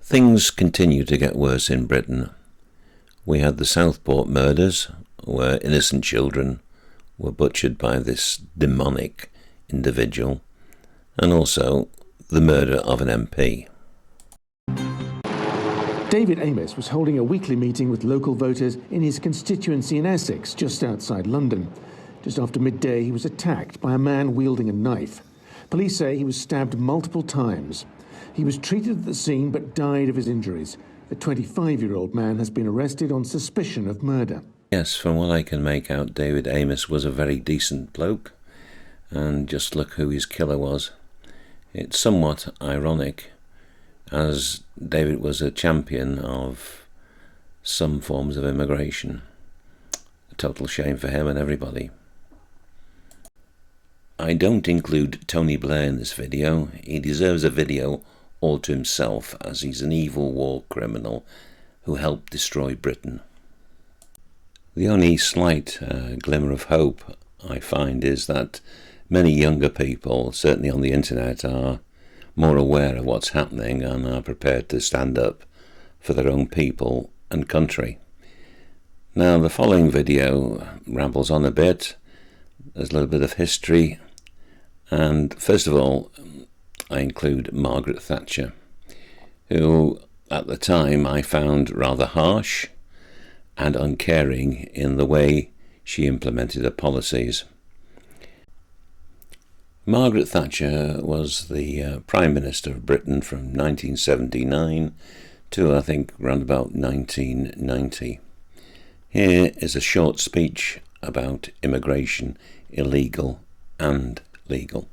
Things continue to get worse in Britain. We had the Southport murders, where innocent children were butchered by this demonic individual, and also the murder of an MP. David Amess was holding a weekly meeting with local voters in his constituency in Essex, just outside London. Just after midday, he was attacked by a man wielding a knife. Police say he was stabbed multiple times. He was treated at the scene but died of his injuries. The 25-year-old man has been arrested on suspicion of murder. Yes, from what I can make out, David Amess was a very decent bloke. And just look who his killer was. It's somewhat ironic, as David was a champion of some forms of immigration. A total shame for him and everybody. I don't include Tony Blair in this video. He deserves a video all to himself, as he's an evil war criminal who helped destroy Britain. The only slight glimmer of hope I find is that many younger people, certainly on the internet, are more aware of what's happening and are prepared to stand up for their own people and country. Now, the following video rambles on a bit. There's a little bit of history, and first of all, I include Margaret Thatcher, who at the time I found rather harsh and uncaring in the way she implemented her policies. Margaret Thatcher was the Prime Minister of Britain from 1979 to, I think, around about 1990. Here is a short speech about immigration, illegal and legal.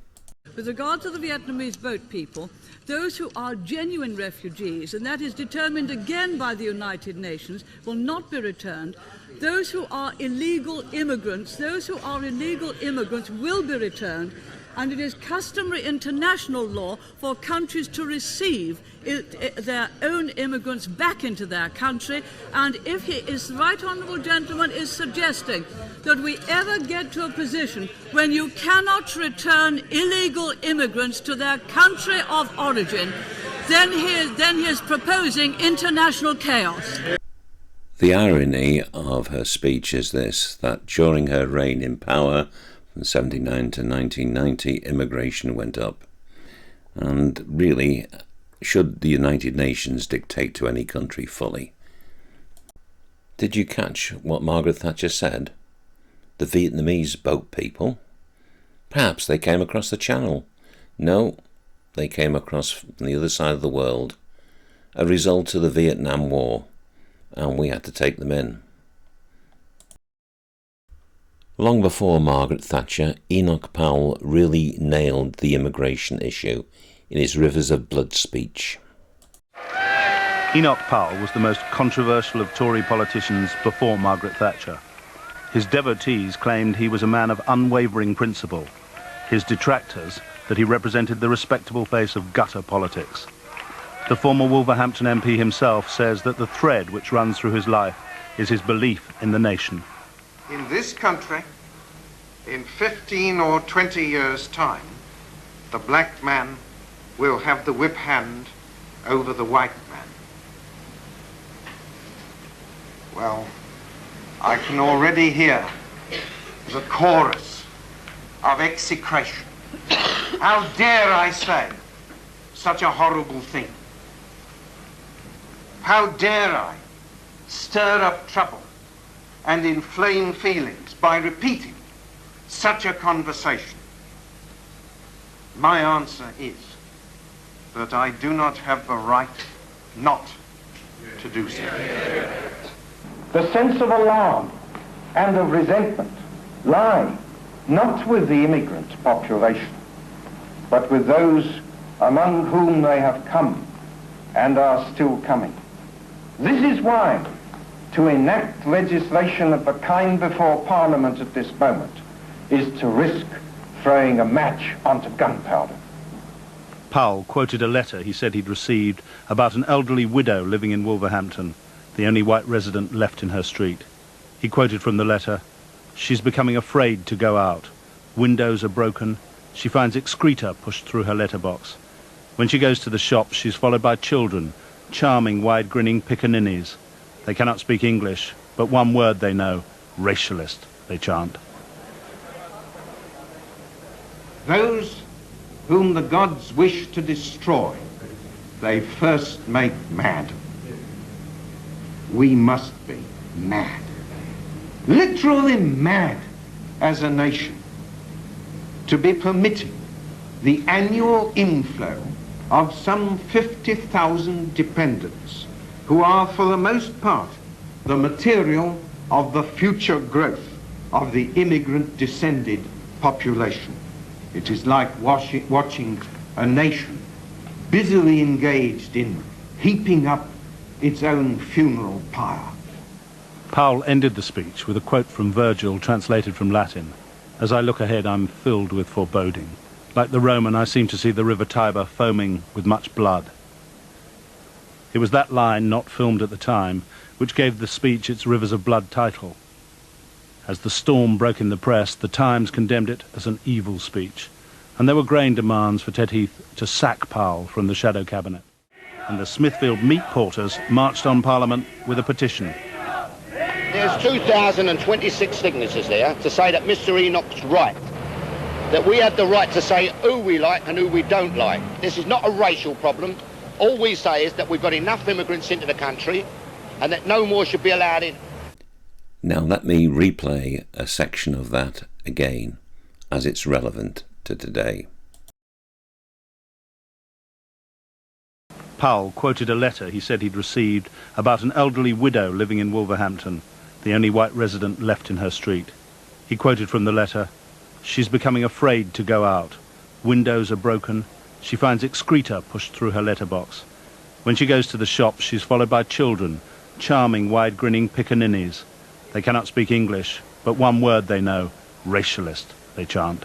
With regard to the Vietnamese boat people, those who are genuine refugees, and that is determined again by the United Nations, will not be returned. Those who are illegal immigrants, will be returned. And it is customary international law for countries to receive their own immigrants back into their country. And if he is, the right honourable gentleman is suggesting that we ever get to a position when you cannot return illegal immigrants to their country of origin, then he is proposing international chaos. The irony of her speech is this, that during her reign in power, from 1979 to 1990, immigration went up. And really, should the United Nations dictate to any country fully? Did you catch what Margaret Thatcher said? The Vietnamese boat people? Perhaps they came across the channel. No, they came across from the other side of the world, a result of the Vietnam War, and we had to take them in. Long before Margaret Thatcher, Enoch Powell really nailed the immigration issue in his Rivers of Blood speech. Enoch Powell was the most controversial of Tory politicians before Margaret Thatcher. His devotees claimed he was a man of unwavering principle. His detractors, that he represented the respectable face of gutter politics. The former Wolverhampton MP himself says that the thread which runs through his life is his belief in the nation. In this country, in 15 or 20 years' time, the black man will have the whip hand over the white man. Well, I can already hear the chorus of execration. How dare I say such a horrible thing? How dare I stir up trouble and inflame feelings by repeating such a conversation? My answer is that I do not have the right not to do so. The sense of alarm and of resentment lie not with the immigrant population, but with those among whom they have come and are still coming. This is why to enact legislation of the kind before Parliament at this moment is to risk throwing a match onto gunpowder. Powell quoted a letter he said he'd received about an elderly widow living in Wolverhampton, the only white resident left in her street. He quoted from the letter, "She's becoming afraid to go out. Windows are broken. She finds excreta pushed through her letterbox. When she goes to the shop, she's followed by children charming, wide-grinning pickaninnies. They cannot speak English, but one word they know, racialist, they chant. Those whom the gods wish to destroy, they first make mad. We must be mad, literally mad as a nation, to be permitting the annual inflow of some 50,000 dependents who are for the most part the material of the future growth of the immigrant descended population. It is like watching a nation busily engaged in heaping up its own funeral pyre. Powell ended the speech with a quote from Virgil translated from Latin. As I look ahead, I'm filled with foreboding. Like the Roman, I seem to see the river Tiber foaming with much blood. It was that line, not filmed at the time, which gave the speech its Rivers of Blood title. As the storm broke in the press, the Times condemned it as an evil speech, and there were growing demands for Ted Heath to sack Powell from the shadow cabinet. And the Smithfield meat porters marched on Parliament with a petition. There's 2,026 signatures there to say that Mr. Enoch's right, that we have the right to say who we like and who we don't like. This is not a racial problem. All we say is that we've got enough immigrants into the country and that no more should be allowed in. Now let me replay a section of that again, as it's relevant to today. Powell quoted a letter he said he'd received about an elderly widow living in Wolverhampton, the only white resident left in her street. He quoted from the letter, "She's becoming afraid to go out. Windows are broken. She finds excreta pushed through her letterbox. When she goes to the shops, she's followed by children, charming, wide-grinning pickaninnies. They cannot speak English, but one word they know, racialist, they chant."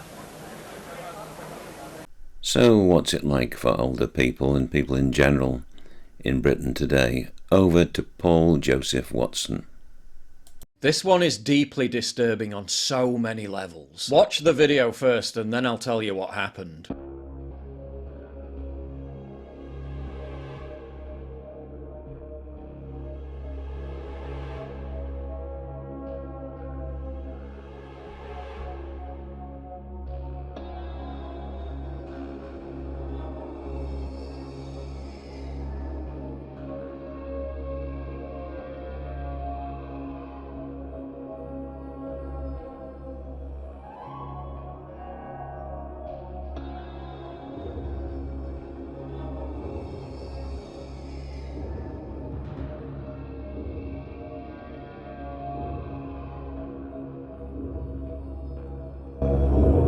So what's it like for older people and people in general in Britain today? Over to Paul Joseph Watson. This one is deeply disturbing on so many levels. Watch the video first and then I'll tell you what happened.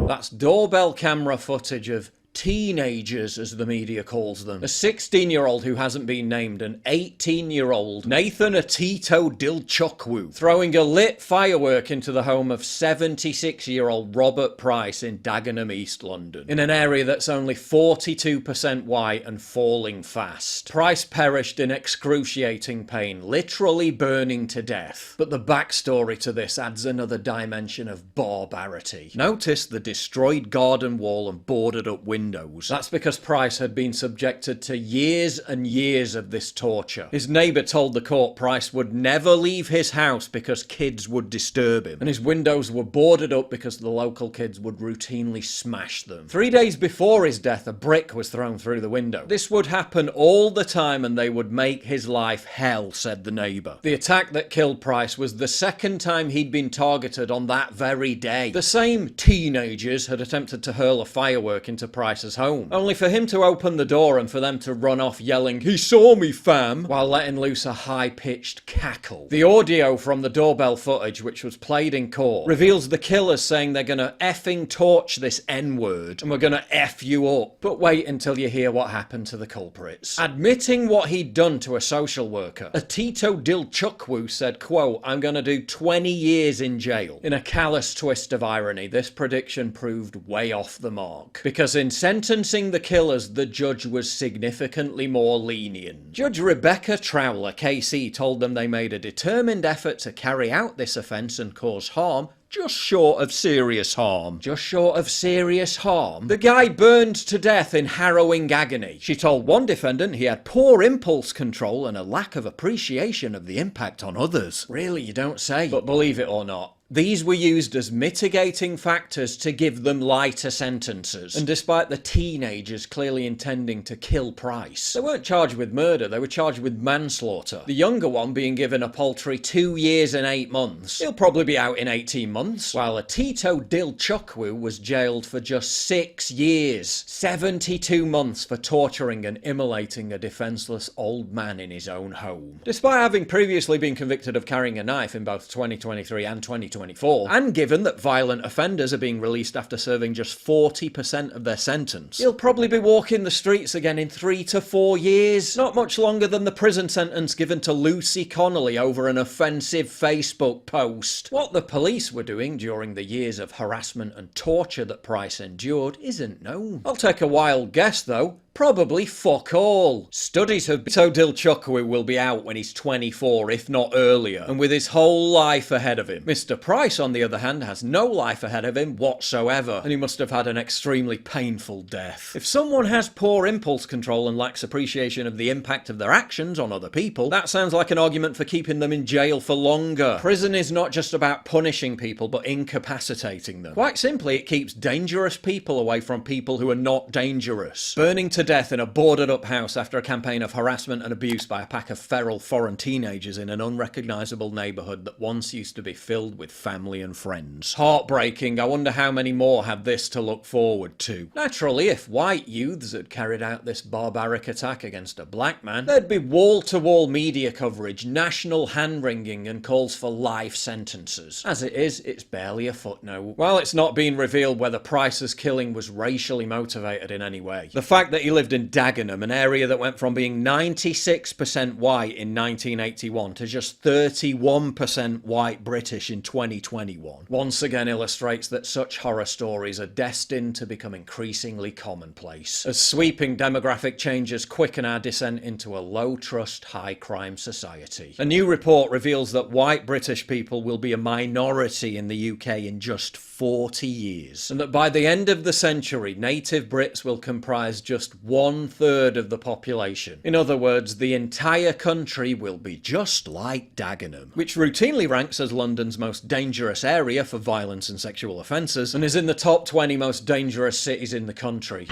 That's doorbell camera footage of teenagers, as the media calls them. A 16-year-old who hasn't been named, an 18-year-old Nathan Atito Dilchukwu, throwing a lit firework into the home of 76-year-old Robert Price in Dagenham, East London, in an area that's only 42% white and falling fast. Price perished in excruciating pain, literally burning to death. But the backstory to this adds another dimension of barbarity. Notice the destroyed garden wall and boarded up windows. That's because Price had been subjected to years and years of this torture. His neighbour told the court Price would never leave his house because kids would disturb him, and his windows were boarded up because the local kids would routinely smash them. 3 days before his death, a brick was thrown through the window. This would happen all the time and they would make his life hell, said the neighbour. The attack that killed Price was the second time he'd been targeted on that very day. The same teenagers had attempted to hurl a firework into Price's home, only for him to open the door and for them to run off yelling, "He saw me, fam," while letting loose a high-pitched cackle. The audio from the doorbell footage, which was played in court, reveals the killers saying they're gonna effing torch this N-word and we're gonna F you up. But wait until you hear what happened to the culprits. Admitting what he'd done to a social worker, Atito Dilchukwu said, quote, "I'm gonna do 20 years in jail." In a callous twist of irony, this prediction proved way off the mark, because in sentencing the killers, the judge was significantly more lenient. Judge Rebecca Trowler, KC, told them they made a determined effort to carry out this offence and cause harm, just short of serious harm. Just short of serious harm? The guy burned to death in harrowing agony. She told one defendant he had poor impulse control and a lack of appreciation of the impact on others. Really, you don't say? But believe it or not, these were used as mitigating factors to give them lighter sentences. And despite the teenagers clearly intending to kill Price, they weren't charged with murder, they were charged with manslaughter. The younger one being given a paltry 2 years and 8 months. He'll probably be out in 18 months, while a Tito Dilchukwu was jailed for just 6 years. 72 months for torturing and immolating a defenseless old man in his own home. Despite having previously been convicted of carrying a knife in both 2023 and 2024, and given that violent offenders are being released after serving just 40% of their sentence, he'll probably be walking the streets again in 3 to 4 years. Not much longer than the prison sentence given to Lucy Connolly over an offensive Facebook post. What the police were doing during the years of harassment and torture that Price endured isn't known. I'll take a wild guess though. Probably fuck all. Studies have been Dilchukwu will be out when he's 24, if not earlier, and with his whole life ahead of him. Mr. Price, on the other hand, has no life ahead of him whatsoever, and he must have had an extremely painful death. If someone has poor impulse control and lacks appreciation of the impact of their actions on other people, that sounds like an argument for keeping them in jail for longer. Prison is not just about punishing people, but incapacitating them. Quite simply, it keeps dangerous people away from people who are not dangerous. Burning to death in a boarded up house after a campaign of harassment and abuse by a pack of feral foreign teenagers in an unrecognisable neighbourhood that once used to be filled with family and friends. Heartbreaking. I wonder how many more have this to look forward to. Naturally, if white youths had carried out this barbaric attack against a black man, there'd be wall-to-wall media coverage, national hand-wringing and calls for life sentences. As it is, it's barely a footnote. While it's not been revealed whether Price's killing was racially motivated in any way, the fact that he lived in Dagenham, an area that went from being 96% white in 1981 to just 31% white British in 2021, once again illustrates that such horror stories are destined to become increasingly commonplace, as sweeping demographic changes quicken our descent into a low-trust, high-crime society. A new report reveals that white British people will be a minority in the UK in just 40 years, and that by the end of the century, native Brits will comprise just 1/3 of the population. In other words, the entire country will be just like Dagenham, which routinely ranks as London's most dangerous area for violence and sexual offences, and is in the top 20 most dangerous cities in the country.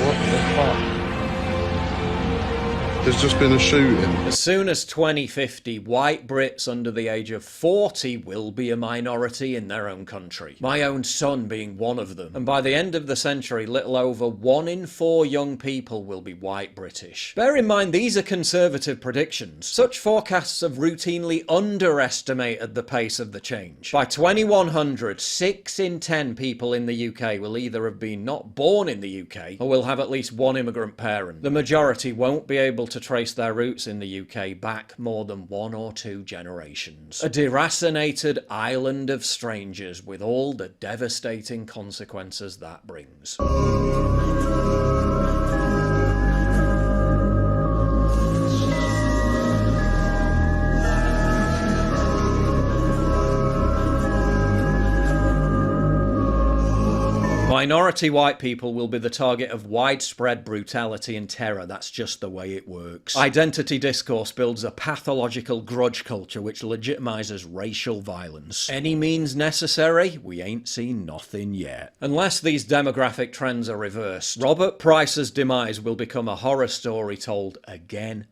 What the fuck? There's just been a shooting. As soon as 2050, white Brits under the age of 40 will be a minority in their own country. My own son being one of them. And by the end of the century, little over 1 in 4 young people will be white British. Bear in mind, these are conservative predictions. Such forecasts have routinely underestimated the pace of the change. By 2100, 6 in 10 people in the UK will either have been not born in the UK, or will have at least one immigrant parent. The majority won't be able to trace their roots in the UK back more than 1 or 2 generations. A deracinated island of strangers with all the devastating consequences that brings. Minority white people will be the target of widespread brutality and terror. That's just the way it works. Identity discourse builds a pathological grudge culture which legitimizes racial violence. Any means necessary? We ain't seen nothing yet. Unless these demographic trends are reversed, Robert Price's demise will become a horror story told again,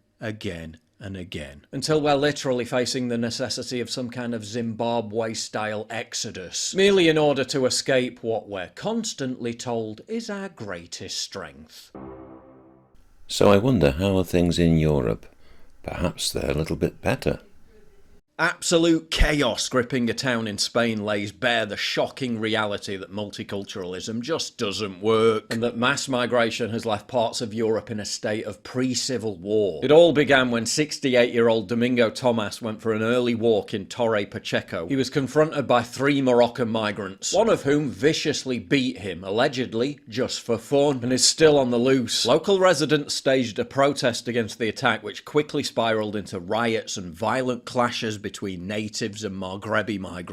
and again, until we're literally facing the necessity of some kind of Zimbabwe-style exodus, merely in order to escape what we're constantly told is our greatest strength. So I wonder, how are things in Europe? Perhaps they're a little bit better. Absolute chaos gripping a town in Spain lays bare the shocking reality that multiculturalism just doesn't work, and that mass migration has left parts of Europe in a state of pre-civil war. It all began when 68-year-old Domingo Tomas went for an early walk in Torre Pacheco. He was confronted by 3 Moroccan migrants, one of whom viciously beat him, allegedly just for fun, and is still on the loose. Local residents staged a protest against the attack, which quickly spiraled into riots and violent clashes between natives and Maghrebi migrants.